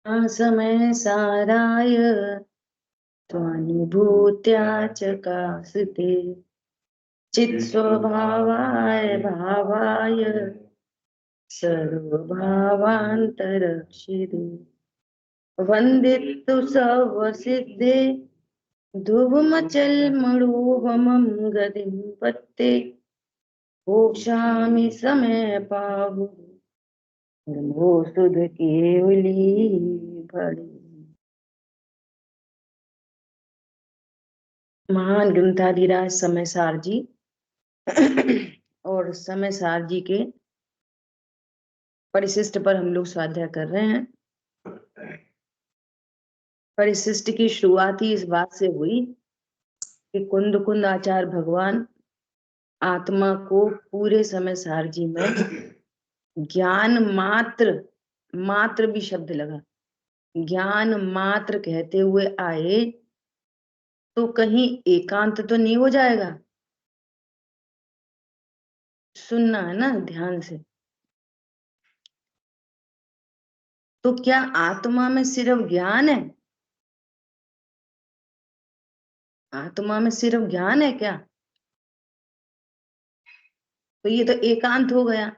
समय साराय त्वनुभूत्या चकास्ते चित्स्वभावाय भावाय सर्वभावान्तरक्षिते वन्दितु सर्वसिद्धे ध्रुवमचलमणोभमं गतिं पत्ते मोक्षामि समय पावु ब्रह्मो सुध केवली बड़ी। महान ग्रंथाधिराज समय सार जी और समय सार जी के परिशिष्ट पर हम लोग स्वाध्याय कर रहे हैं। परिशिष्ट की शुरुआत ही इस बात से हुई कि कुंद कुंद आचार्य भगवान आत्मा को पूरे समय सार जी में ज्ञान मात्र, मात्र भी शब्द लगा, ज्ञान मात्र कहते हुए आए तो कहीं एकांत तो नहीं हो जाएगा। सुनना है ना ध्यान से। तो क्या आत्मा में सिर्फ ज्ञान है? आत्मा में सिर्फ ज्ञान है क्या? तो ये तो एकांत हो गया।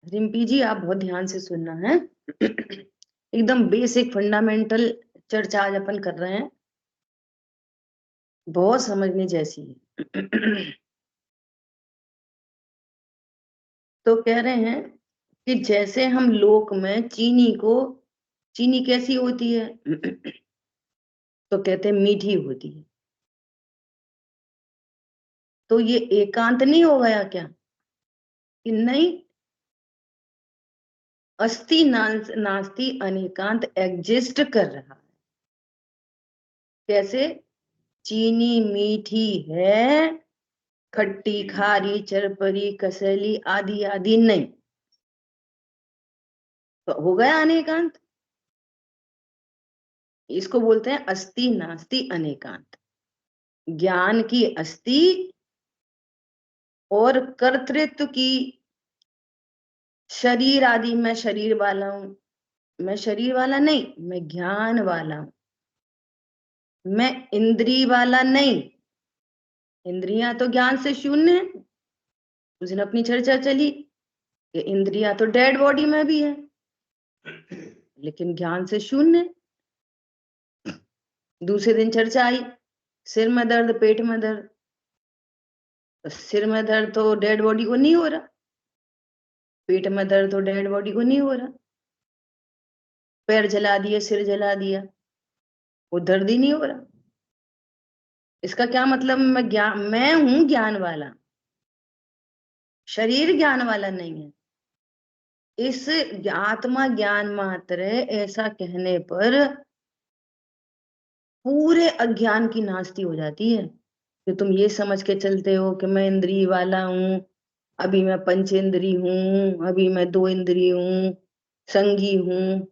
रिम्पी जी आप बहुत ध्यान से सुनना है। एकदम बेसिक फंडामेंटल चर्चा आज अपन कर रहे हैं, बहुत समझने जैसी है। तो कह रहे हैं कि जैसे हम लोक में चीनी को, चीनी कैसी होती है? तो कहते हैं मीठी होती है। तो ये एकांत नहीं हो गया क्या कि नहीं? अस्ति नास्ति अनेकांत एग्जिस्ट कर रहा है। कैसे? चीनी मीठी है, खट्टी खारी चरपरी कसैली आदि आदि नहीं, तो हो गया अनेकांत। इसको बोलते हैं अस्ति नास्ति अनेकांत। ज्ञान की अस्ति और कर्तृत्व की, शरीर आदि, मैं शरीर वाला हूं, मैं शरीर वाला नहीं, मैं ज्ञान वाला हूं, मैं इंद्रिय वाला नहीं। इंद्रियां तो ज्ञान से शून्य है। उस दिन अपनी चर्चा चली कि इंद्रियां तो डेड बॉडी में भी है लेकिन ज्ञान से शून्य। दूसरे दिन चर्चा आई सिर में दर्द पेट में दर्द। तो सिर में दर्द तो डेड बॉडी को नहीं हो रहा, पेट में दर्द तो डेड बॉडी को नहीं हो रहा। पैर जला दिया, सिर जला दिया, वो दर्द ही नहीं हो रहा। इसका क्या मतलब? मैं हूं ज्ञान वाला, शरीर ज्ञान वाला नहीं है। इस आत्मा ज्ञान मात्र है ऐसा कहने पर पूरे अज्ञान की नास्ती हो जाती है। कि तुम ये समझ के चलते हो कि मैं इंद्रिय वाला हूं, अभी मैं पंचेंद्रिय हूं, अभी मैं दो इंद्रिय हूं, संगी हूं।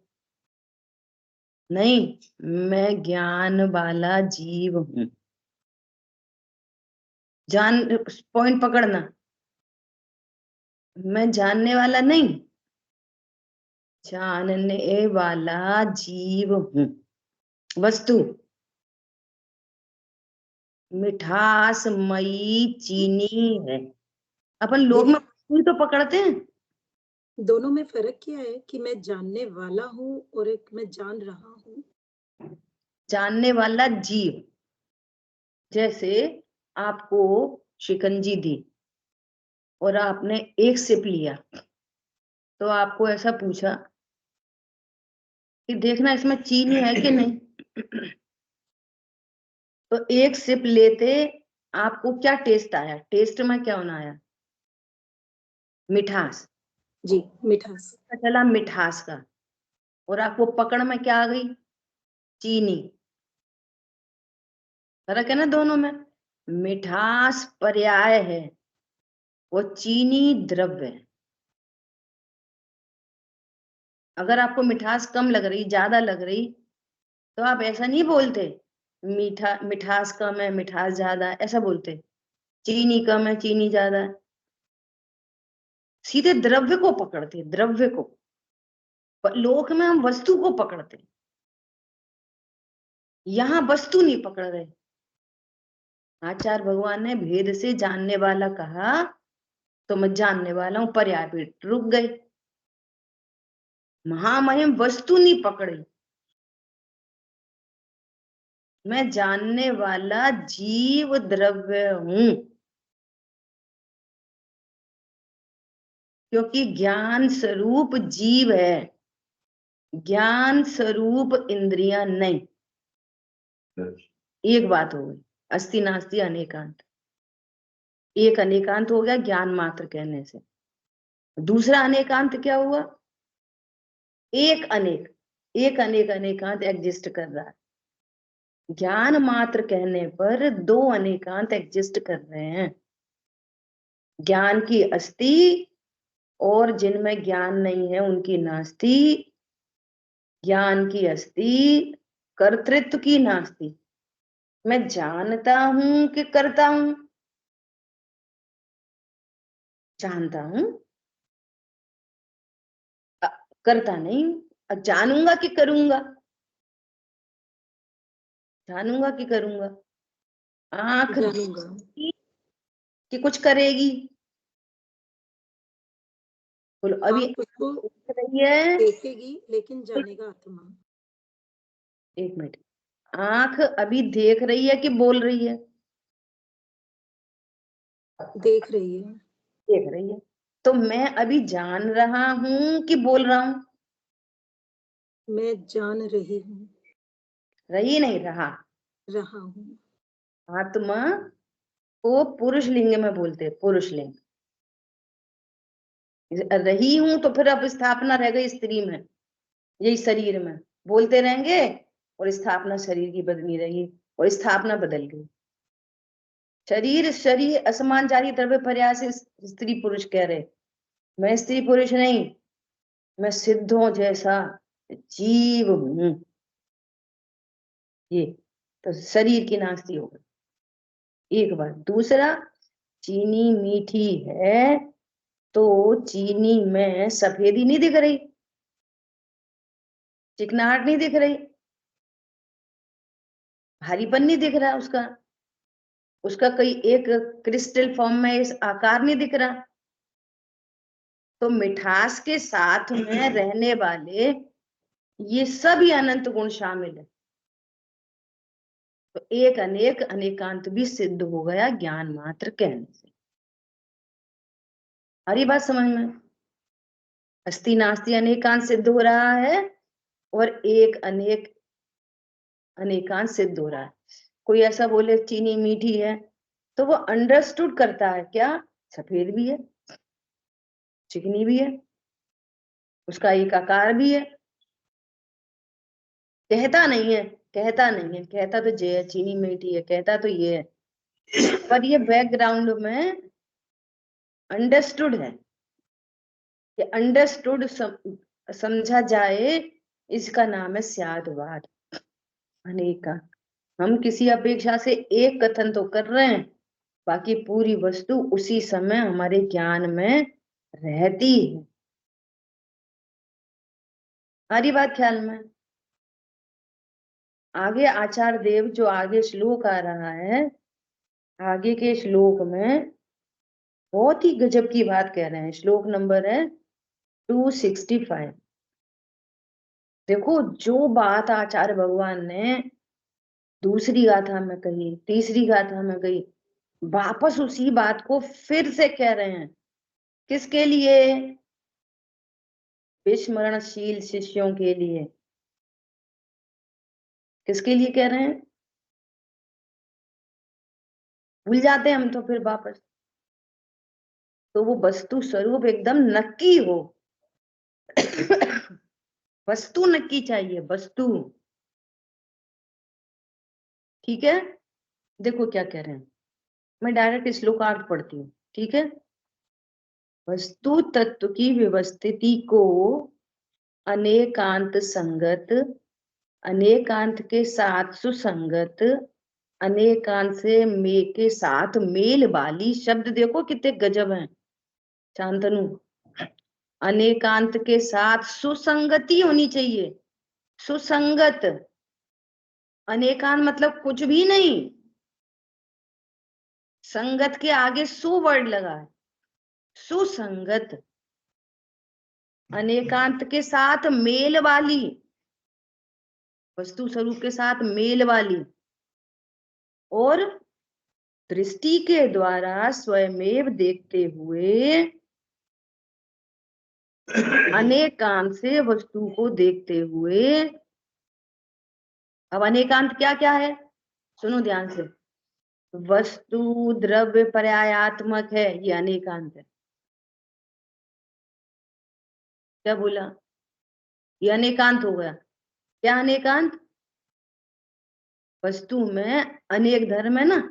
नहीं, मैं ज्ञान वाला जीव हूं। जान, पॉइंट पकड़ना, मैं जानने वाला नहीं, जानने वाला जीव हूं। वस्तु मिठास मई चीनी है। अपन लोग में वस्तु तो पकड़ते हैं। दोनों में फर्क क्या है कि मैं जानने वाला हूँ और एक मैं जान रहा हूँ। जानने वाला जीव, जैसे आपको शिकंजी दी और आपने एक सिप लिया, तो आपको ऐसा पूछा कि देखना इसमें चीनी है कि नहीं। तो एक सिप लेते आपको क्या टेस्ट आया? टेस्ट में क्या होना आया? मिठास। जी, मिठास। चला मिठास का, और आपको पकड़ में क्या आ गई? चीनी। फर्क है ना दोनों में। मिठास पर्याय है, वो चीनी द्रव्य है। अगर आपको मिठास कम लग रही, ज्यादा लग रही, तो आप ऐसा नहीं बोलते मिठास कम है मिठास ज्यादा है, ऐसा बोलते चीनी कम है चीनी ज्यादा है। सीधे द्रव्य को पकड़ते, द्रव्य को। लोक में हम वस्तु को पकड़ते, यहाँ वस्तु नहीं पकड़ रहे। आचार्य भगवान ने भेद से जानने वाला कहा तो मैं जानने वाला हूं, पर्यायपीठ रुक गए। महामहिम वस्तु नहीं पकड़ी, मैं जानने वाला जीव द्रव्य हूं, क्योंकि ज्ञान स्वरूप जीव है, ज्ञान स्वरूप इंद्रियां नहीं। एक बात हो गई, अस्ति नास्ति अनेकांत। एक अनेकांत हो गया ज्ञान मात्र कहने से। दूसरा अनेकांत क्या हुआ? एक अनेक अनेकांत एग्जिस्ट कर रहा है। ज्ञान मात्र कहने पर दो अनेकांत एग्जिस्ट कर रहे हैं, ज्ञान की अस्ति और जिनमें ज्ञान नहीं है उनकी नास्ति। ज्ञान की अस्ति, कर्तृत्व की नास्ति। मैं जानता हूं कि करता हूं? जानता हूं, करता नहीं। जानूंगा कि करूंगा? जानूंगा कि करूंगा? आंख जानूंगा। कि कुछ करेगी? बोलो अभी आंख उसको देख रही है। देखेगी लेकिन जानेगा आत्मा। एक मिनट, आंख अभी देख रही है कि बोल रही है? देख रही है। देख रही है। तो मैं अभी जान रहा हूं कि बोल रहा हूं? मैं जान रही हूँ। रही नहीं, रहा हूँ। आत्मा को पुरुष लिंग में बोलते, पुरुष लिंग। रही हूं तो फिर अब स्थापना रह गई स्त्री में, यही शरीर में बोलते रहेंगे और स्थापना शरीर की बदली रही और स्थापना बदल गई। शरीर असमान जारी द्रव्य पर्याय से स्त्री पुरुष कह रहे, मैं स्त्री पुरुष नहीं, मैं सिद्धों जैसा जीव हूं। ये तो शरीर की नास्ती हो गई एक बात। दूसरा, चीनी मीठी है तो चीनी में सफेदी नहीं दिख रही, चिकनाहट नहीं दिख रही, भारीपन नहीं दिख रहा, उसका कोई एक क्रिस्टल फॉर्म में इस आकार नहीं दिख रहा। तो मिठास के साथ में रहने वाले ये सभी अनंत गुण शामिल है। तो एक अनेक अनेकांत भी सिद्ध हो गया ज्ञान मात्र कहने से। हरी बात समझ में? अस्ति नास्ति अनेकांत सिद्ध हो रहा है और एक अनेक अनेकांत सिद्ध हो रहा है। कोई ऐसा बोले चीनी मीठी है तो वो अंडरस्टूड करता है क्या? सफेद भी है, चिकनी भी है, उसका एक आकार भी है। कहता नहीं है, कहता तो जे है, चीनी मीठी है, कहता तो ये है, पर ये बैकग्राउंड में अंडरस्टूड है कि अंडरस्टूड समझा जाए, इसका नाम है स्यादवाद अनेका। हम किसी अपेक्षा से एक कथन तो कर रहे हैं, बाकी पूरी वस्तु उसी समय हमारे ज्ञान में रहती है। हरी बात ख्याल में? आगे आचार्य देव जो आगे श्लोक आ रहा है, आगे के श्लोक में बहुत ही गजब की बात कह रहे हैं। श्लोक नंबर है 265। देखो जो बात आचार्य भगवान ने दूसरी गाथा में कही, तीसरी गाथा में कही, वापस उसी बात को फिर से कह रहे हैं। किसके लिए? विस्मरणशील शिष्यों के लिए। किसके लिए कह रहे हैं? भूल जाते हैं हम तो फिर वापस। तो वो वस्तु स्वरूप एकदम नक्की हो। वस्तु नक्की चाहिए, वस्तु। ठीक है, देखो क्या कह रहे हैं। मैं डायरेक्ट श्लोकार्थ पढ़ती हूँ, ठीक है। वस्तु तत्व की व्यवस्थिति को अनेकांत संगत, अनेकांत के साथ सुसंगत, अनेकांत के साथ मेल वाली, शब्द देखो कितने गजब हैं शांतनु। अनेकांत के साथ सुसंगति होनी चाहिए, सुसंगत। अनेकांत मतलब कुछ भी नहीं, संगत के आगे सु वर्ड लगा है, सुसंगत। अनेकांत के साथ मेल वाली, वस्तु स्वरूप के साथ मेल वाली, और दृष्टि के द्वारा स्वयमेव देखते हुए अनेकांत से वस्तु को देखते हुए। अब अनेकांत क्या क्या है, सुनो ध्यान से। वस्तु द्रव्य पर्यायात्मक है, ये अनेकांत है। क्या बोला, ये अनेकांत हो गया। क्या अनेकांत, वस्तु में अनेक धर्म है ना,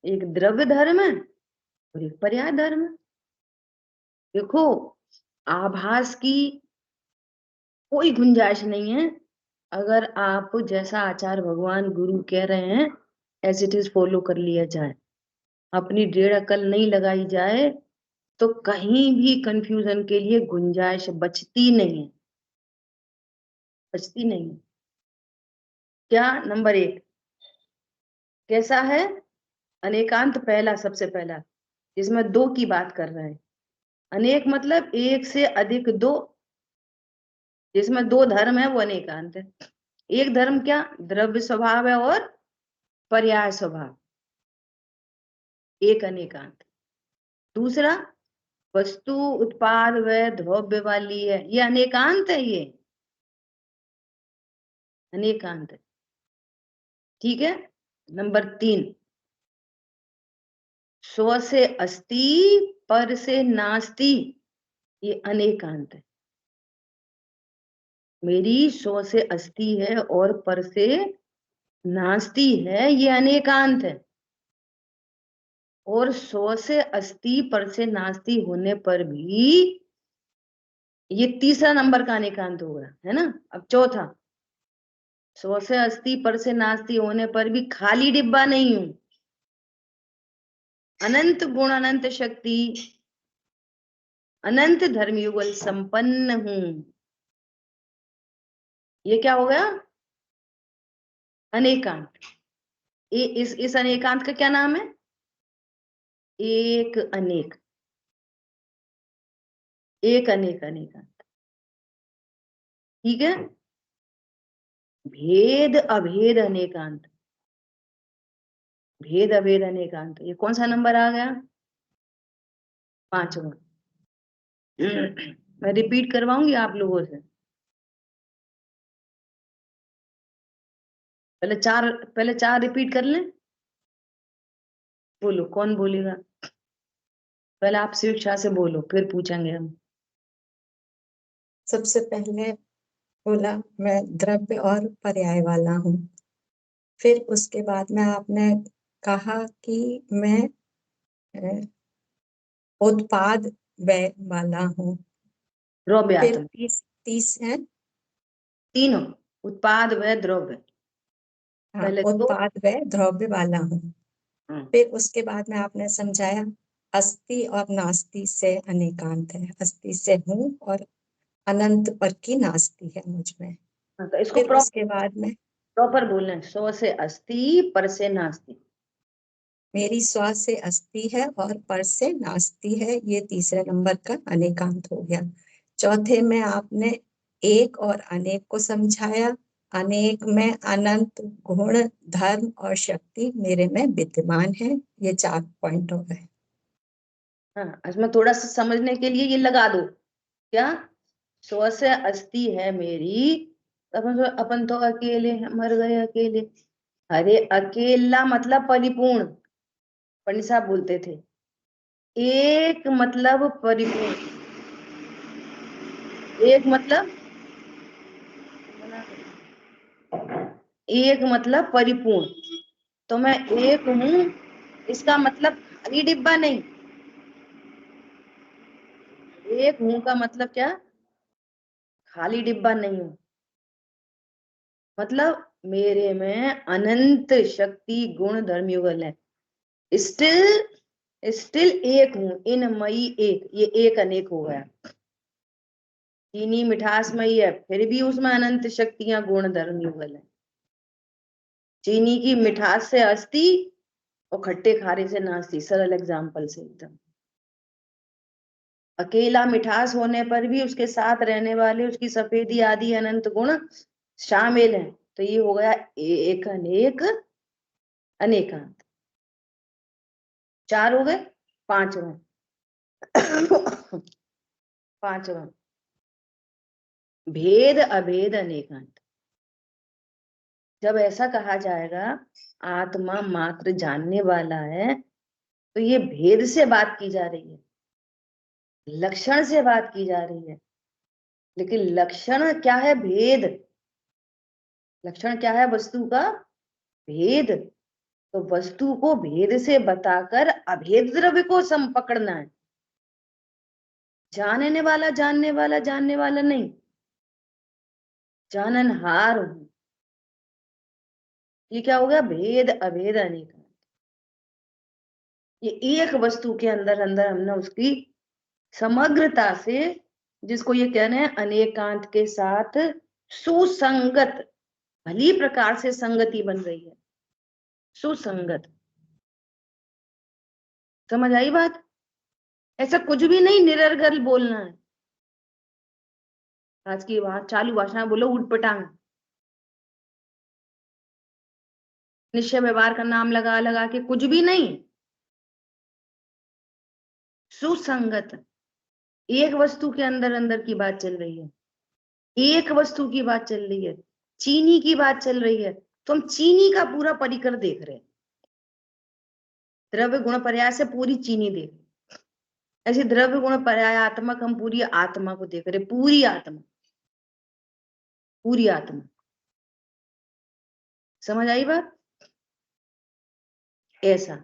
एक द्रव्य धर्म है और एक पर्याय धर्म है। देखो, आभास की कोई गुंजाइश नहीं है। अगर आप जैसा आचार्य भगवान गुरु कह रहे हैं एज इट इज फॉलो कर लिया जाए, अपनी डेढ़ अकल नहीं लगाई जाए, तो कहीं भी कंफ्यूजन के लिए गुंजाइश बचती नहीं है, बचती नहीं है। क्या, नंबर 1 कैसा है अनेकांत, पहला सबसे पहला जिसमें दो की बात कर रहे हैं। अनेक मतलब एक से अधिक दो, जिसमें दो धर्म है वो अनेकांत है। एक धर्म क्या, द्रव्य स्वभाव है और पर्याय स्वभाव, एक अनेकांत। दूसरा, वस्तु उत्पाद व द्रव्य वाली है, ये अनेकांत है, ये अनेकांत है। ठीक है। नंबर 3, स्व से अस्ति पर से नास्ति, ये अनेकांत है। मेरी स्व से अस्ति है और पर से नास्ति है, ये अनेकांत है। और स्व से अस्ति पर से नास्ति होने पर भी ये तीसरा नंबर का अनेकांत होगा, है ना। अब चौथा, स्व से अस्ति पर से नास्ति होने पर भी खाली डिब्बा नहीं हूं, अनंत गुण अनंत शक्ति अनंत धर्म युगल संपन्न हूं। ये क्या हो गया, अनेकांत। इस अनेकांत का क्या नाम है, एक अनेक, एक अनेक अनेकांत। ठीक है। भेद अभेद अनेकांत, भेद अभेद अनेकांत, ये कौन सा नंबर आ गया, 5वां। मैं रिपीट करवाऊंगी आप लोगों से। पहले चार रिपीट कर लें। बोलो कौन बोलेगा, पहले आप शिक्षा से बोलो फिर पूछेंगे हम। सबसे पहले बोला मैं द्रव्य और पर्याय वाला हूँ। फिर उसके बाद में आपने कहा कि मैं उत्पाद व्यय वाला हूँ। फिर द्रव्यात्मक, तीस है, तीनों, उत्पाद व द्रव्य। हाँ, पहले तो उत्पाद व्यय द्रव्य वाला हूँ। फिर उसके बाद में आपने समझाया अस्ति और नास्ति से अनेकांत है, अस्ति से हूँ और अनंत पर की नास्ति है मुझ में। तो इसको फिर उसके बाद में प्रॉपर बोलना है, स्व से अस्ति पर से नास्ति। मेरी स्व से अस्ति है और पर से नास्ति है, ये तीसरे नंबर का अनेकांत हो गया। चौथे में आपने एक और अनेक को समझाया। अनेक में अनंत गुण धर्म और शक्ति मेरे में विद्यमान है। ये 4 पॉइंट हो गए। हाँ, इसमें थोड़ा सा समझने के लिए ये लगा दो, क्या, स्व से अस्ति है मेरी, अपन तो अकेले हैं, मर गए अकेले। अरे अकेला मतलब परिपूर्ण, पंडित साहब बोलते थे। एक मतलब परिपूर्ण, एक मतलब, एक मतलब परिपूर्ण। तो मैं एक हूं, इसका मतलब खाली डिब्बा नहीं। एक हूं का मतलब क्या, खाली डिब्बा नहीं हूं, मतलब मेरे में अनंत शक्ति गुण धर्म युगल है। स्टिल एक हूं, इन मई एक, ये एक अनेक हो गया। चीनी मिठासमयी है, फिर भी उसमें अनंत शक्तियां गुण धर्म युगल है। चीनी की मिठास से हस्ती और खट्टे खारे से नास्ती, सरल एग्जाम्पल से एकदम। अकेला मिठास होने पर भी उसके साथ रहने वाले उसकी सफेदी आदि अनंत गुण शामिल हैं। तो ये हो गया एक अनेक अनेकांत। 4 हो गए। 5वां भेद अभेद अनेकांत। जब ऐसा कहा जाएगा आत्मा मात्र जानने वाला है, तो ये भेद से बात की जा रही है, लक्षण से बात की जा रही है। लेकिन लक्षण क्या है? भेद। लक्षण क्या है? वस्तु का भेद। तो वस्तु को भेद से बताकर अभेद द्रव्य को सम पकड़ना है। जानने वाला जानने वाला जानने वाला नहीं, जाननहार हूं। ये क्या हो गया? भेद अभेद अनेक। ये एक वस्तु के अंदर अंदर हमने उसकी समग्रता से, जिसको ये कह रहे हैं अनेकांत के साथ सुसंगत, भली प्रकार से संगति बन रही है, सुसंगत। समझ आई बात? ऐसा कुछ भी नहीं निरर्गल बोलना है। आज की बात चालू भाषा बोलो उठपटांग, निश्चय व्यवहार का नाम लगा लगा के कुछ भी नहीं। सुसंगत, एक वस्तु के अंदर अंदर की बात चल रही है, एक वस्तु की बात चल रही है, चीनी की बात चल रही है, तो हम चीनी का पूरा परिकर देख रहे हैं। द्रव्य गुण पर्याय से पूरी चीनी देख रहे, ऐसे द्रव्य गुण पर्यायात्मक हम पूरी आत्मा को देख रहे, पूरी आत्मा, पूरी आत्मा। समझ आई बात? ऐसा।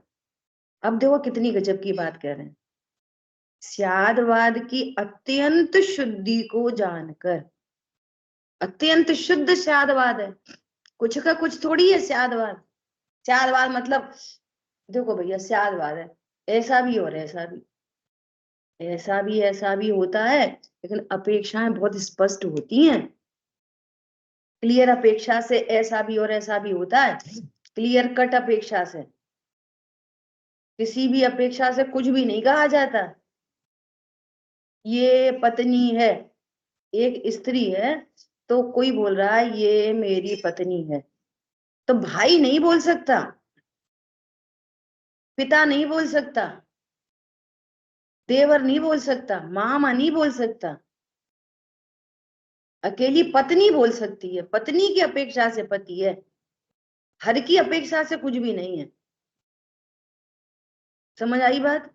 अब देखो कितनी गजब की बात कह रहे हैं। स्यादवाद की अत्यंत शुद्धि को जानकर, अत्यंत शुद्ध स्यादवाद है, कुछ का कुछ थोड़ी है स्यादवाद। स्यादवाद मतलब देखो भैया, स्यादवाद है, ऐसा भी और ऐसा भी, ऐसा भी ऐसा भी होता है, लेकिन अपेक्षाएं बहुत स्पष्ट होती हैं। क्लियर अपेक्षा से ऐसा भी और ऐसा भी होता है, क्लियर कट अपेक्षा से। किसी भी अपेक्षा से कुछ भी नहीं कहा जाता। ये पत्नी है, एक स्त्री है, तो कोई बोल रहा है ये मेरी पत्नी है, तो भाई नहीं बोल सकता, पिता नहीं बोल सकता, देवर नहीं बोल सकता, मामा नहीं बोल सकता, अकेली पत्नी बोल सकती है। पत्नी की अपेक्षा से पति है, हर की अपेक्षा से कुछ भी नहीं है। समझ आई बात?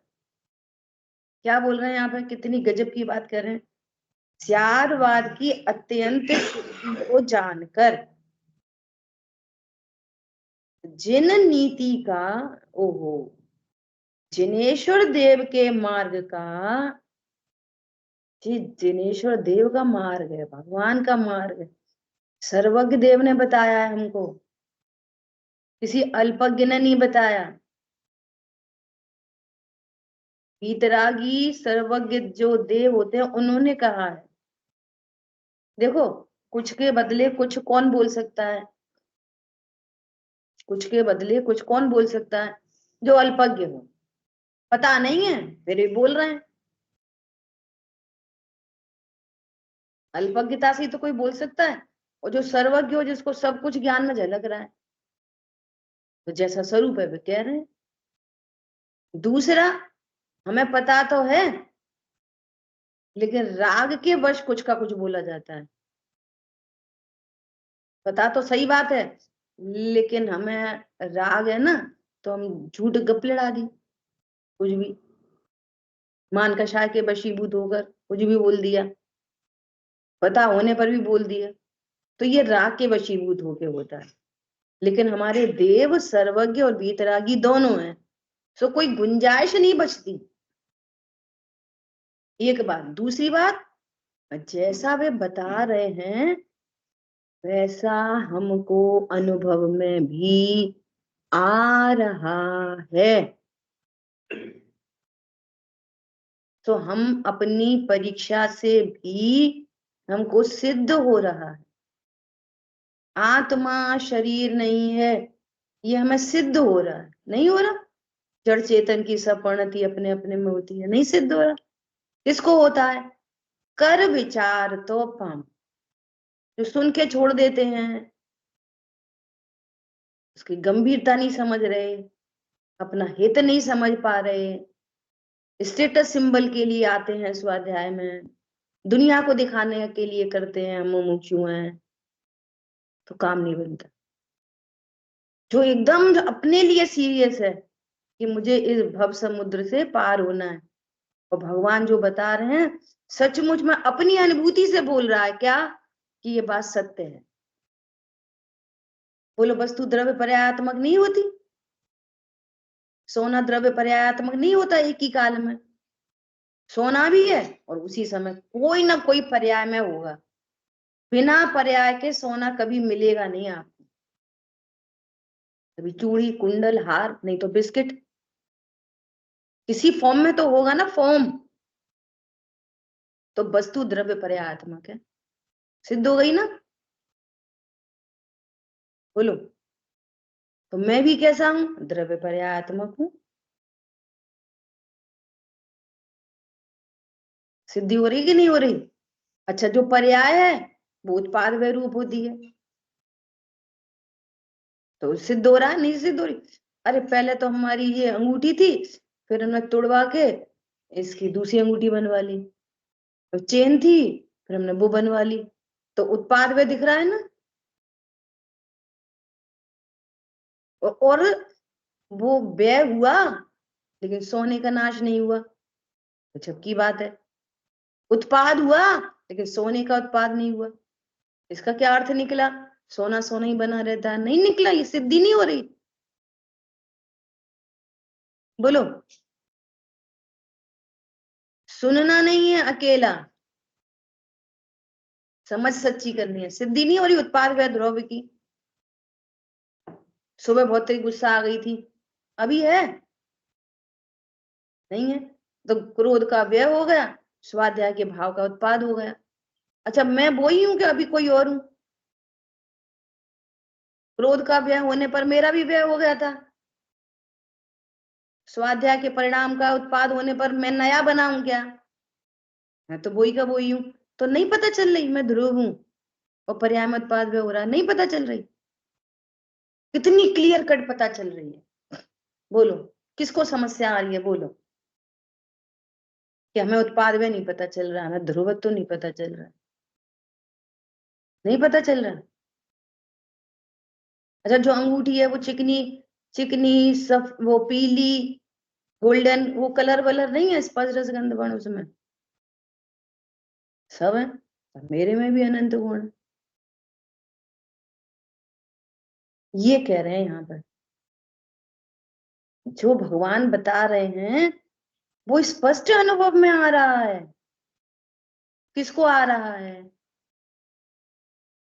क्या बोल रहे हैं यहाँ पे? कितनी गजब की बात कर रहे हैं। स्यादवाद की अत्यंत शुद्धि को जानकर जिन नीति का, ओहो, जिनेश्वर देव के मार्ग का, जी जिनेश्वर देव का मार्ग है, भगवान का मार्ग है, सर्वज्ञ देव ने बताया है हमको, किसी अल्पज्ञ ने नहीं बताया। वीतरागी सर्वज्ञ जो देव होते हैं उन्होंने कहा है। देखो, कुछ के बदले कुछ कौन बोल सकता है? कुछ के बदले कुछ कौन बोल सकता है? जो अल्पज्ञ हो, पता नहीं है फिर भी बोल रहे हैं। अल्पज्ञता से तो कोई बोल सकता है, और जो सर्वज्ञ हो, जिसको सब कुछ ज्ञान में झलक रहा है, तो जैसा स्वरूप है वे कह रहे हैं। दूसरा, हमें पता तो है, लेकिन राग के वश कुछ का कुछ बोला जाता है। पता तो सही बात है, लेकिन हमें राग है ना, तो हम झूठ गप लड़ा दी, कुछ भी मान कषाय के वशीभूत होकर कुछ भी बोल दिया, पता होने पर भी बोल दिया, तो ये राग के वशीभूत होके होता है। लेकिन हमारे देव सर्वज्ञ और वीतरागी दोनों हैं, सो कोई गुंजाइश नहीं बचती। एक बात। दूसरी बात, जैसा वे बता रहे हैं वैसा हमको अनुभव में भी आ रहा है, तो हम अपनी परीक्षा से भी हमको सिद्ध हो रहा है। आत्मा शरीर नहीं है, ये हमें सिद्ध हो रहा है। नहीं हो रहा? जड़ चेतन की सब परिणति अपने अपने में होती है, नहीं सिद्ध हो रहा। किसको होता है? कर विचार तो पाम। जो सुन के छोड़ देते हैं, उसकी गंभीरता नहीं समझ रहे, अपना हित नहीं समझ पा रहे, स्टेटस सिंबल के लिए आते हैं स्वाध्याय में, दुनिया को दिखाने के लिए करते हैं, हम मुमुक्षु हैं, तो काम नहीं बनता। जो एकदम अपने लिए सीरियस है कि मुझे इस भव समुद्र से पार होना है, और भगवान जो बता रहे हैं सचमुच में अपनी अनुभूति से बोल रहा है क्या, कि ये बात सत्य है। बोलो, वस्तु द्रव्य पर्यायात्मक नहीं होती? सोना द्रव्य पर्यायात्मक नहीं होता एक ही काल में? सोना भी है और उसी समय कोई ना कोई पर्याय में होगा। बिना पर्याय के सोना कभी मिलेगा नहीं आपको। कभी चूड़ी, कुंडल, हार, नहीं तो बिस्किट, किसी फॉर्म में तो होगा ना, फॉर्म। तो वस्तु द्रव्य पर्यायात्मक है, सिद्ध हो गई ना? बोलो, तो मैं भी कैसा हूं? द्रव्य पर्यायात्मक हूं। सिद्धि हो रही कि नहीं हो रही? अच्छा, जो पर्याय है वो उत्पाद व रूप होती है, तो सिद्ध हो रहा है, नहीं सिद्ध हो रही? अरे पहले तो हमारी ये अंगूठी थी, फिर हमने तोड़वा के इसकी दूसरी अंगूठी बनवा ली। तो चेन थी, फिर हमने वो बनवा ली। तो उत्पाद व दिख रहा है ना? और वो व्यय हुआ, लेकिन सोने का नाश नहीं हुआ, तो छक्की बात है। उत्पाद हुआ, लेकिन सोने का उत्पाद नहीं हुआ। इसका क्या अर्थ निकला? सोना सोना ही बना रहता है? नहीं निकला, ये सिद्धि नहीं हो रही। बोलो, सुनना नहीं है अकेला, समझ सच्ची करनी है। सिद्धि नहीं हो रही उत्पाद व द्रव्य की। सुबह बहुत तेज गुस्सा आ गई थी, अभी है? नहीं है। तो क्रोध का व्यय हो गया, स्वाध्याय के भाव का उत्पाद हो गया। अच्छा, मैं वो ही हूं कि अभी कोई और हूं? क्रोध का व्यय होने पर मेरा भी व्यय हो गया था। स्वाध्याय के परिणाम का उत्पाद होने पर मैं नया बनाऊं क्या? मैं तो वही का वही हूं। तो नहीं पता चल रही मैं ध्रुव हूं और पर्याय में उत्पाद व्यय हो रहा है? नहीं पता चल रही? कितनी क्लियर कट पता चल रही है। बोलो, किसको समस्या आ रही है? बोलो, कि हमें उत्पाद व्यय नहीं पता चल रहा, हमें ध्रुवत्व तो नहीं पता चल रहा? नहीं पता चल रहा? अच्छा, जो अंगूठी है वो चिकनी चिकनी, सब वो पीली, गोल्डन, वो कलर वलर नहीं है, स्पर्श रसगंध वर्ण उसमें सब है। और मेरे में भी अनंत गुण है। ये कह रहे हैं यहाँ पर, जो भगवान बता रहे हैं वो स्पष्ट अनुभव में आ रहा है। किसको आ रहा है?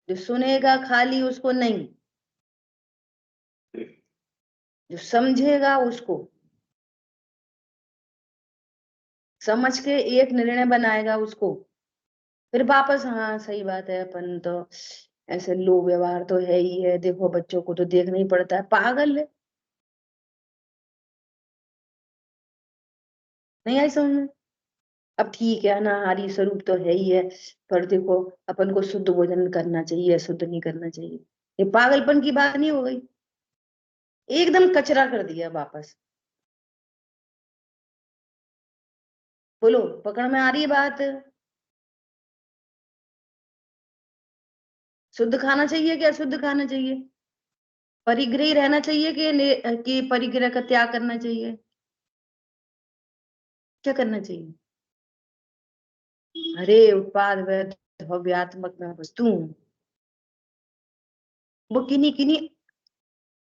जो सुनेगा खाली उसको नहीं, जो समझेगा उसको, समझ के एक निर्णय बनाएगा उसको, फिर वापस, हाँ सही बात है, अपन तो ऐसे लो व्यवहार तो है ही है, देखो बच्चों को तो देखना ही पड़ता है। पागल है? नहीं आई समझ में? अब ठीक है, अनाहारी स्वरूप तो है ही है, पर देखो अपन को शुद्ध भोजन करना चाहिए, शुद्ध नहीं करना चाहिए, ये पागलपन की बात नहीं हो गई? एकदम कचरा कर दिया वापस। बोलो, पकड़ में आ रही है बात? शुद्ध खाना चाहिए कि अशुद्ध खाना चाहिए? परिग्रही रहना चाहिए कि परिग्रह का त्याग करना चाहिए? क्या करना चाहिए? अरे उत्पाद व भव्यात्मक में वस्तु, वो किन्हीं किन्हीं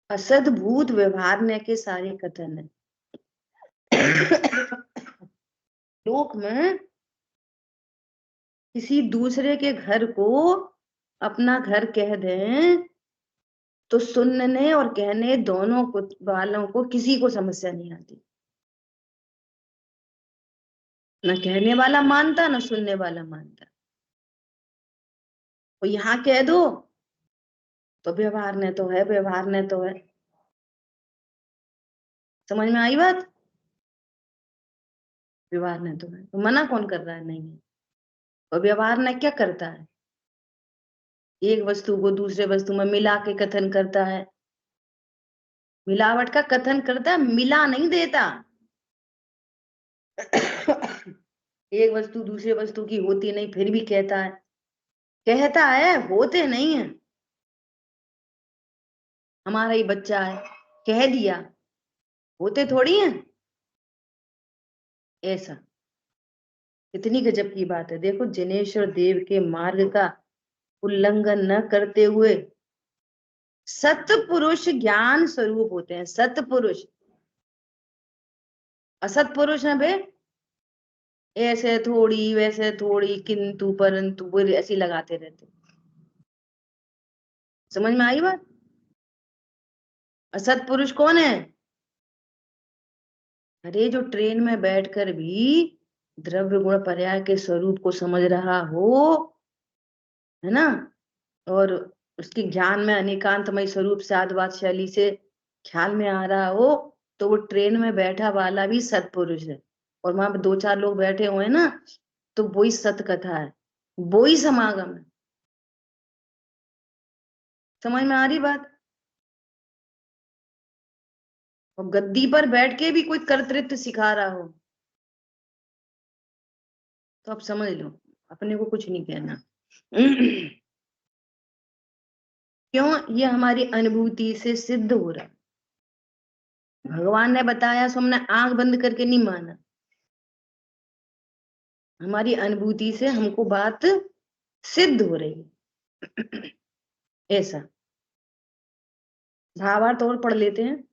असद्भूत व्यवहार के सारे कथन है। लोक में किसी दूसरे के घर को अपना घर कह दें तो सुनने और कहने दोनों को वालों को किसी को समस्या नहीं आती। न कहने वाला मानता, न सुनने वाला मानता। और यहाँ कह दो तो व्यवहार ने तो है, व्यवहार ने तो है। समझ में आई बात? व्यवहार ने तो है, तो मना कौन कर रहा है? नहीं है। और व्यवहार ने क्या करता है? एक वस्तु को दूसरे वस्तु में मिला के कथन करता है, मिलावट का कथन करता है, मिला नहीं देता। एक वस्तु दूसरे वस्तु की होती नहीं फिर भी कहता है, होते नहीं है। हमारा ही बच्चा है, कह दिया, होते थोड़ी हैं। ऐसा इतनी गजब की बात है। देखो, जिनेश्वर देव के मार्ग का उल्लंघन न करते हुए सत्पुरुष ज्ञान स्वरूप होते हैं। सत्पुरुष, असत्पुरुष है बे, ऐसे थोड़ी वैसे थोड़ी, किंतु परंतु वो ऐसी लगाते रहते। समझ में आई बात? असत्पुरुष कौन है? अरे जो ट्रेन में बैठकर भी द्रव्य गुण पर्याय के स्वरूप को समझ रहा हो, है ना, और उसके ज्ञान में अनेकांतमय स्वरूप साधवाद शैली से ख्याल में आ रहा हो, तो वो ट्रेन में बैठा वाला भी सत्पुरुष है। और वहां पे 2-4 लोग बैठे हुए हैं ना, तो वही सत कथा है, वही समागम है। समझ में आ रही बात? और गद्दी पर बैठ के भी कोई कर्तृत्व सिखा रहा हो तो आप समझ लो, अपने को कुछ नहीं कहना। क्यों? ये हमारी अनुभूति से सिद्ध हो रहा है। भगवान ने बताया सो हमने आंख बंद करके नहीं माना, हमारी अनुभूति से हमको बात सिद्ध हो रही है। ऐसा भावार्थ और पढ़ लेते हैं।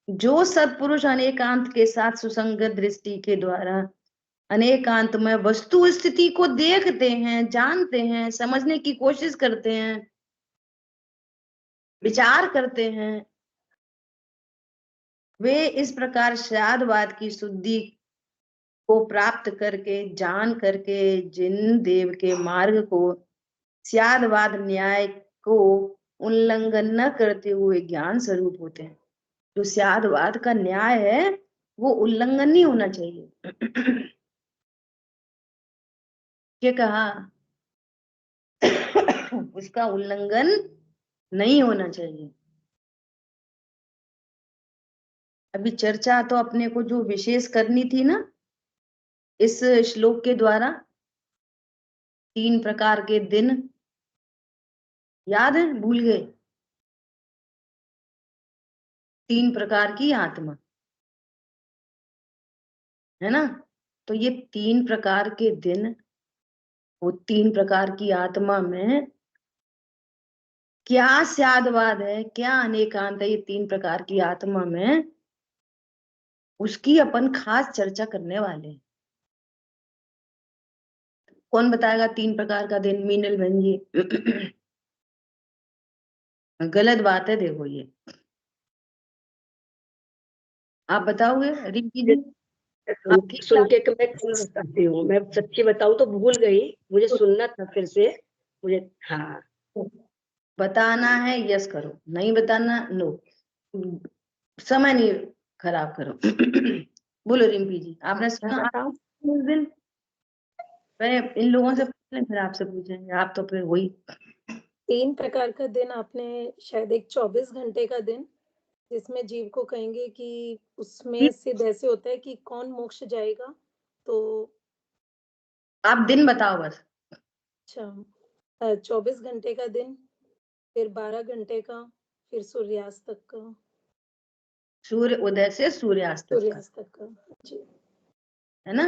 जो सत्पुरुष अनेकांत के साथ सुसंगत दृष्टि के द्वारा अनेकांत में वस्तु स्थिति को देखते हैं, जानते हैं, समझने की कोशिश करते हैं, विचार करते हैं, वे इस प्रकार शादवाद की शुद्धि को प्राप्त करके, जान करके, जिन देव के मार्ग को स्यादवाद न्याय को उल्लंघन न करते हुए ज्ञान स्वरूप होते हैं। जो स्यादवाद का न्याय है वो उल्लंघन नहीं होना चाहिए। क्या कहा? उसका उल्लंघन नहीं होना चाहिए। अभी चर्चा तो अपने को जो विशेष करनी थी ना इस श्लोक के द्वारा, 3 प्रकार के दिन याद है? भूल गए? 3 प्रकार की आत्मा, है ना? तो ये 3 प्रकार के दिन, वो 3 प्रकार की आत्मा में क्या स्यादवाद है, क्या अनेकांत है, ये 3 प्रकार की आत्मा में उसकी अपन खास चर्चा करने वाले हैं। कौन बताएगा 3 प्रकार का दिन? मीनल बहन जी। गलत बात है, देखो ये आप बताओगे रिंकी जी? आप ठीक सुन ठाक के मैं कल बताती हूँ। मैं सच्ची बताऊँ तो भूल गई, मुझे सुनना था फिर से। मुझे हाँ बताना है, यस करो, नहीं बताना नो, समय नहीं खराब करो। बोलो रिंपी जी, आपने सुना बताओ। उस दिन? पहले इन लोगों से पूछ लें फिर आपसे पूछेंगे, आप तो फिर वही। 3 प्रकार का दिन आपने शायद एक 24 घंटे का दिन, जिसमें जीव को कहेंगे कि उसमें सिद्ध ऐसे होता है कि कौन मोक्ष जाएगा। तो आप दिन बताओ बस। अच्छा, 24 घंटे का दिन, फिर 12 घंटे का, फिर सूर्यास्त तक का। सूर्य उदय से सूर्यास्त तक का, सूर्यास्त तक का जी। है ना?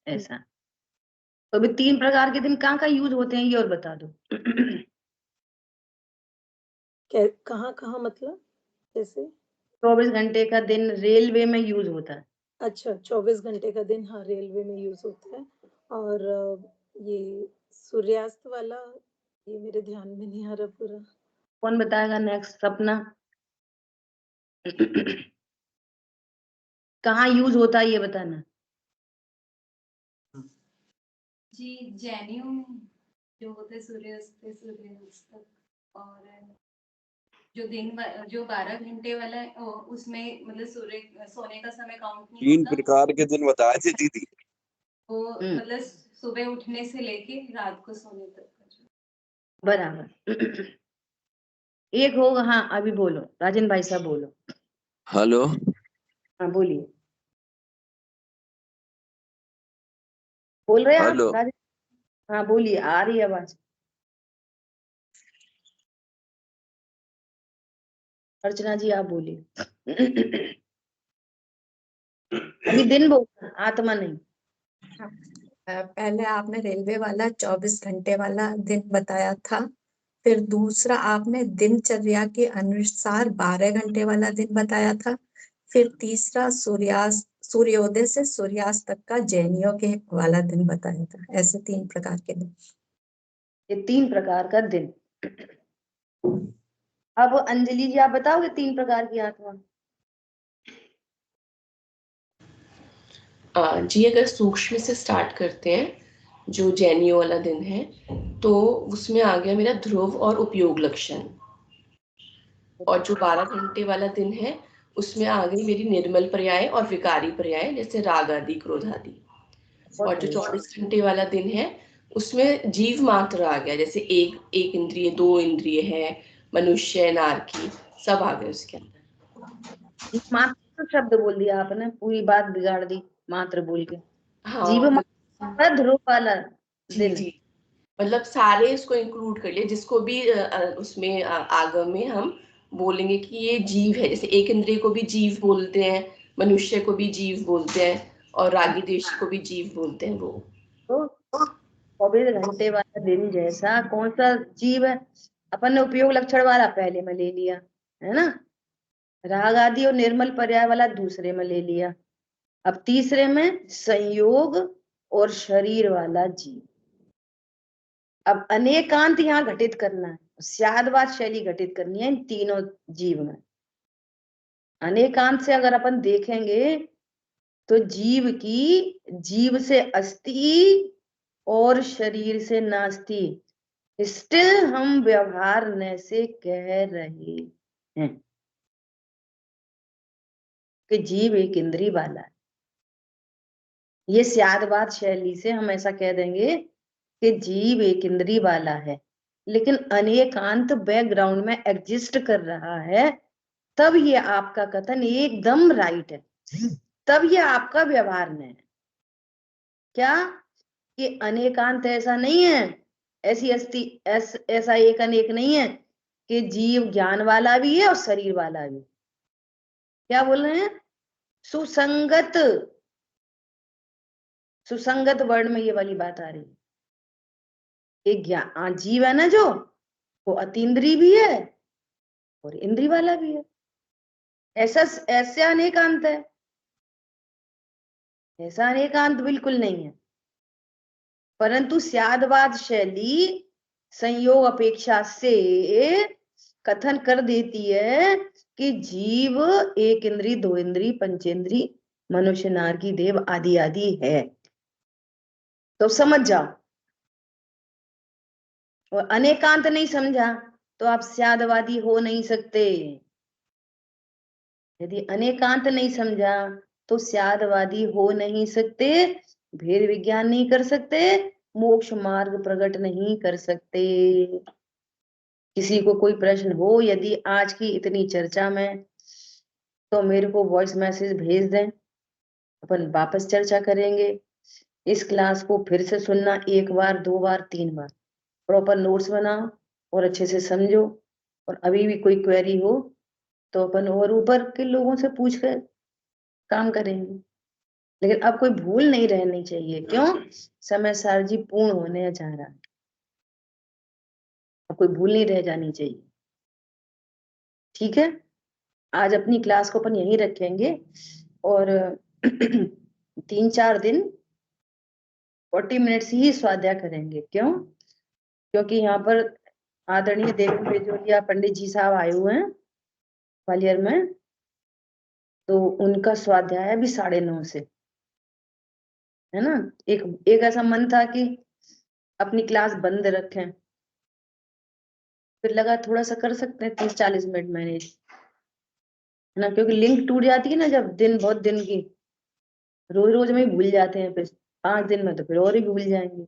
ऐसा। तो अभी 3 प्रकार के दिन कहाँ कहाँ यूज होते हैं ये और बता दो। कहाँ कहाँ मतलब जैसे? 24 घंटे का दिन रेलवे में यूज होता है। अच्छा, 24 घंटे का दिन, हाँ, रेलवे में यूज होता है। और ये सूर्यास्त वाला, ये मेरे ध्यान में नहीं आ रहा पूरा। कौन बताएगा नेक्स्ट? सपना। कहाँ यूज होता है ये बताना। जी जैनियों जो होते हैं सूर्यास्त से सूर्यास्त तक, और जो 12 घंटे वाला है उसमें मतलब सूर्य सोने का समय काउंट नहीं 3 होता, प्रकार के दिन बताए थे दीदी। वो मतलब सुबह उठने से लेके रात को सोने तक का जो। बराबर। एक होगा, हाँ अभी बोलो राजन भाई साहब बोलो। हेलो, हाँ बोलिए, बोल रहे हैं आप हेलो। राजन? हाँ बोलिए, आ रही है आवाज। अर्चना जी आप बोलिए। अभी दिन बोल, आत्मा नहीं। पहले आपने रेलवे वाला 24 घंटे वाला दिन बताया था, फिर दूसरा आपने दिनचर्या के अनुसार 12 घंटे वाला दिन बताया था, फिर तीसरा सूर्योदय से सूर्यास्त तक का जैनियों के वाला दिन बताया था। ऐसे 3 प्रकार के दिन। ये 3 प्रकार का दिन। अब अंजलि जी आप बताओगे 3 प्रकार की आत्मा? जी अगर सूक्ष्म से स्टार्ट करते हैं, जो जैनियों वाला दिन है, तो उसमें आ गया मेरा ध्रुव और उपयोग लक्षण। और जो 12 घंटे वाला दिन है, उसमें आ गई मेरी निर्मल पर्याय और विकारी पर्याय, जैसे राग आदि, क्रोध आदि। और जो 24 घंटे वाला दिन है, उसमें जीव मात्र आ गया, जैसे एक इंद्रिय, 2 इंद्रिय है, मनुष्य, नारकी, सब आ गए उसके अंदर। मात्र शब्द बोल दिया आपने, पूरी बात बिगाड़ दी मात्र बोल के। जीव हाँ, मात्र ध्रुव वाला दिन। जी मतलब सारे इसको इंक्लूड कर लिए, जिसको भी उसमें आगम में हम बोलेंगे कि ये जीव है। जैसे एक इंद्रिय को भी जीव बोलते हैं, मनुष्य को भी जीव बोलते हैं, और रागी देश को भी जीव बोलते हैं। वो तो 24 घंटे वाला दिन जैसा कौन सा जीव है? अपन ने उपयोग लक्षण वाला पहले में ले लिया है ना, राग आदि और निर्मल पर्याय वाला दूसरे में ले लिया। अब तीसरे में संयोग और शरीर वाला जीव। अब अनेकांत यहाँ घटित करना है, स्यादवाद शैली घटित करनी है इन तीनों जीव में। अनेकांत से अगर अपन देखेंगे तो जीव से अस्थि और शरीर से नास्ति, स्टिल हम व्यवहार न से कह रहे हैं कि जीव एक इंद्री वाला है। ये स्यादवाद शैली से हम ऐसा कह देंगे कि जीव एक इंद्री वाला है, लेकिन अनेकांत बैकग्राउंड में एग्जिस्ट कर रहा है, तब ये आपका कथन एकदम राइट है, तब ये आपका व्यवहार में है। क्या कि अनेकांत ऐसा नहीं है, ऐसा एक अनेक नहीं है कि जीव ज्ञान वाला भी है और शरीर वाला भी। क्या बोल रहे हैं? सुसंगत, सुसंगत वर्ड में ये वाली बात आ रही है। एक ज्ञान जीव है ना, जो वो अतीन्द्रिय भी है और इंद्रिय वाला भी है। ऐसे अनेकांत है, ऐसा अनेकांत बिल्कुल नहीं है। परंतु स्यादवाद शैली संयोग अपेक्षा से कथन कर देती है कि जीव एक इंद्री, 2 इंद्री, पंचेंद्री, मनुष्य, नारकी, देव आदि आदि है। तो समझ जाओ। और अनेकांत नहीं समझा तो आप स्यादवादी हो नहीं सकते। यदि अनेकांत नहीं समझा तो स्यादवादी हो नहीं सकते, भेद विज्ञान नहीं कर सकते, मोक्ष मार्ग प्रकट नहीं कर सकते। किसी को कोई प्रश्न हो यदि आज की इतनी चर्चा में, तो मेरे को वॉइस मैसेज भेज दें, अपन वापस चर्चा करेंगे। इस क्लास को फिर से सुनना, 1 बार 2 बार 3 बार, प्रॉपर नोट्स बनाओ और अच्छे से समझो। और अभी भी कोई क्वेरी हो तो अपन और ऊपर के लोगों से पूछ कर काम करेंगे, लेकिन अब कोई भूल नहीं रहनी चाहिए। क्यों? समय सारजी पूर्ण होने जा रहा है, अब कोई भूल नहीं रह जानी चाहिए। ठीक है, आज अपनी क्लास को अपन यहीं रखेंगे और 3-4 दिन 40 मिनट्स ही स्वाध्याय करेंगे। क्यों? क्योंकि यहाँ पर आदरणीय देवेंद्र बेजोरिया पंडित जी साहब आए हुए हैं ग्वालियर में, तो उनका स्वाध्याय भी 9:30 से है ना। एक ऐसा मन था कि अपनी क्लास बंद रखें, फिर लगा थोड़ा सा कर सकते हैं 30-40 मिनट मैनेज, है ना, क्योंकि लिंक टूट जाती है ना जब दिन बहुत दिन की, रोज रोज में ही भूल जाते हैं, फिर 5 दिन में तो फिर और ही भूल जाएंगे,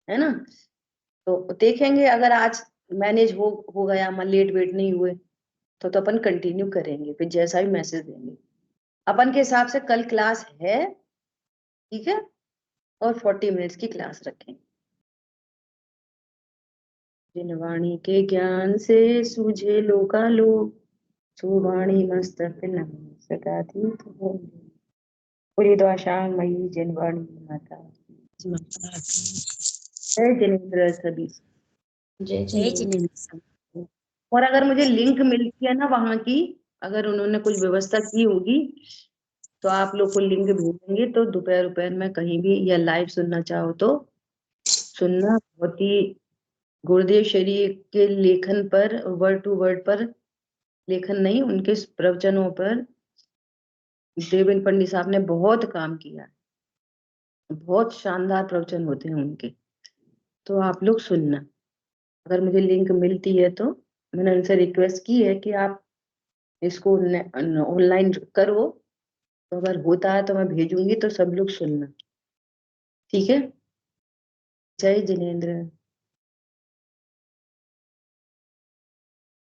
है ना। तो देखेंगे अगर आज मैनेज हो गया, हम लेट वेट नहीं हुए तो अपन कंटिन्यू करेंगे, फिर जैसा भी मैसेज देंगे अपन के हिसाब से। कल क्लास है, ठीक है, और 40 मिनट्स की क्लास रखें। जिन वाणी के ज्ञान से सूझे लोकालोक, सुवाणी मस्तक न सकाती तो पूरी दशा मई जिन वाणी माता। जय जिनेन्द्र सभी। जय जय जिनेन्द्र। जिनेन्द्र। और अगर मुझे लिंक मिलती है ना वहां की, अगर उन्होंने कुछ व्यवस्था की होगी तो आप लोग को लिंक भेजेंगे, तो दोपहर दोपहर में कहीं भी या लाइव सुनना चाहो तो सुनना। बहुत ही गुरुदेव शरीर के लेखन पर, वर्ड टू वर्ड पर, लेखन नहीं, उनके प्रवचनों पर देवेंद्र पंडित साहब ने बहुत काम किया, बहुत शानदार प्रवचन होते हैं उनके, तो आप लोग सुनना। अगर मुझे लिंक मिलती है तो मैंने उनसे रिक्वेस्ट की है कि आप इसको ऑनलाइन करो, तो अगर होता है तो मैं भेजूंगी, तो सब लोग सुनना, ठीक है। जय जिनेन्द्र।